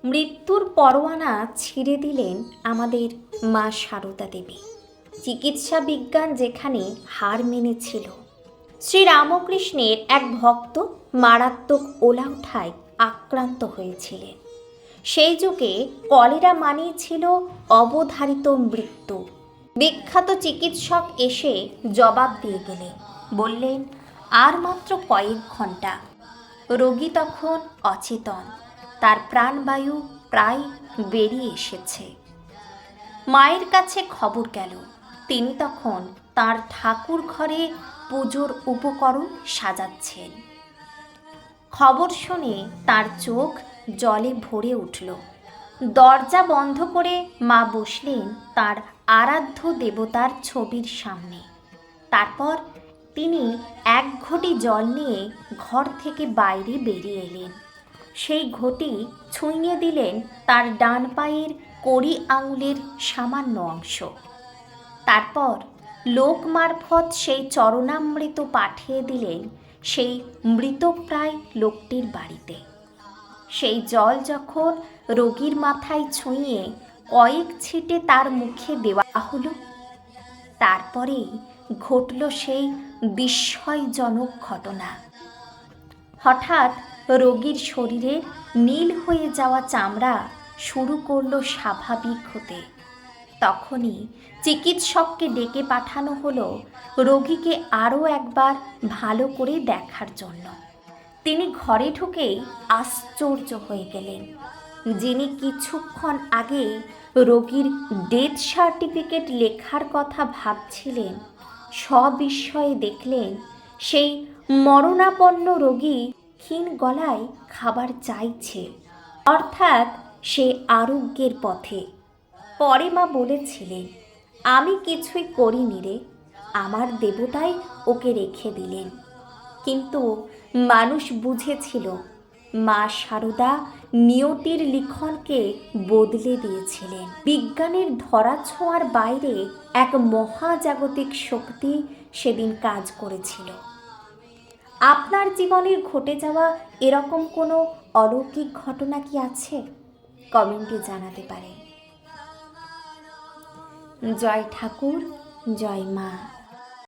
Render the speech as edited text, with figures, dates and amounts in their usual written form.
মৃত্যুর পরোয়ানা ছিঁড়ে দিলেন আমাদের মা সারদা দেবী। চিকিৎসা বিজ্ঞান যেখানে হার মেনেছিল, শ্রীরামকৃষ্ণের এক ভক্ত মারাত্মক ওলাউঠায় আক্রান্ত হয়েছিলেন। সেই যুগে কলেরা মানেই ছিল অবধারিত মৃত্যু। বিখ্যাত চিকিৎসক এসে জবাব দিয়ে গেলেন, বললেন আর মাত্র কয়েক ঘন্টা। রোগী তখন অচেতন, তার প্রাণবায়ু প্রায় বেরিয়ে এসেছে। মায়ের কাছে খবর গেল, তিনি তখন তার ঠাকুর ঘরে পুজোর উপকরণ সাজাচ্ছেন। খবর শুনে তার চোখ জলে ভরে উঠল। দরজা বন্ধ করে মা বসলেন তার আরাধ্য দেবতার ছবির সামনে। তারপর তিনি এক ঘটি জল নিয়ে ঘর থেকে বাইরে বেরিয়ে এলেন। সেই ঘটি ছুঁইয়ে দিলেন তার ডান পায়ের কড়ি আঙুলের সামান্য অংশ। তারপর লোক মারফত সেই চরণামৃত পাঠিয়ে দিলেন সেই মৃতপ্রায় লোকটির বাড়িতে। সেই জল যখন রোগীর মাথায় ছুঁয়ে কয়েক ছিটে তার মুখে দেওয়া হলো, তারপরেই ঘটল সেই বিস্ময়জনক ঘটনা। হঠাৎ রোগীর শরীরের নীল হয়ে যাওয়া চামড়া শুরু করলো স্বাভাবিক হতে। তখনই চিকিৎসককে ডেকে পাঠানো হলো রোগীকে আরও একবার ভালো করে দেখার জন্য। তিনি ঘরে ঢুকেই আশ্চর্য হয়ে গেলেন। যিনি কিছুক্ষণ আগে রোগীর ডেথ সার্টিফিকেট লেখার কথা ভাবছিলেন, সবিস্ময়ে দেখলেন সেই মরণাপন্ন রোগী ক্ষীণ গলায় খাবার চাইছে, অর্থাৎ সে আরোগ্যের পথে। পরে মা বলেছিলেন, আমি কিছুই করিনি রে, আমার দেবতাই ওকে রেখে দিলেন। কিন্তু মানুষ বুঝেছিল মা সারদা নিয়তির লিখনকে বদলে দিয়েছিলেন। বিজ্ঞানের ধরাছোঁয়ার বাইরে এক মহাজাগতিক শক্তি সেদিন কাজ করেছিল। আপনার জীবনের ঘটে যাওয়া এরকম কোনো অলৌকিক ঘটনা কি আছে? কমেন্টে জানাতে পারেন। জয় ঠাকুর, জয় মা।